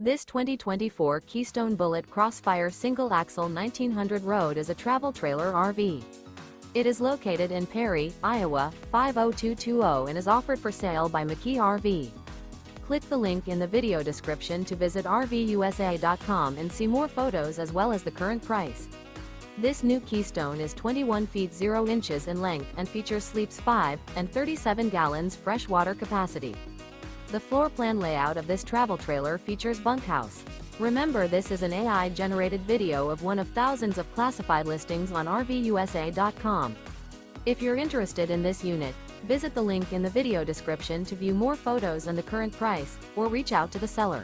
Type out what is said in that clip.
This 2024 Keystone Bullet Crossfire single-axle 1900 road is a travel trailer RV. It is located in Perry, Iowa, 50220 and is offered for sale by McKee RV. Click the link in the video description to visit RVUSA.com and see more photos as well as the current price. This new Keystone is 21 feet 0 inches in length and features sleeps 5 and 37 gallons fresh water capacity. The floor plan layout of this travel trailer features Bunkhouse. Remember, this is an AI-generated video of one of thousands of classified listings on RVUSA.com. If you're interested in this unit, visit the link in the video description to view more photos and the current price, or reach out to the seller.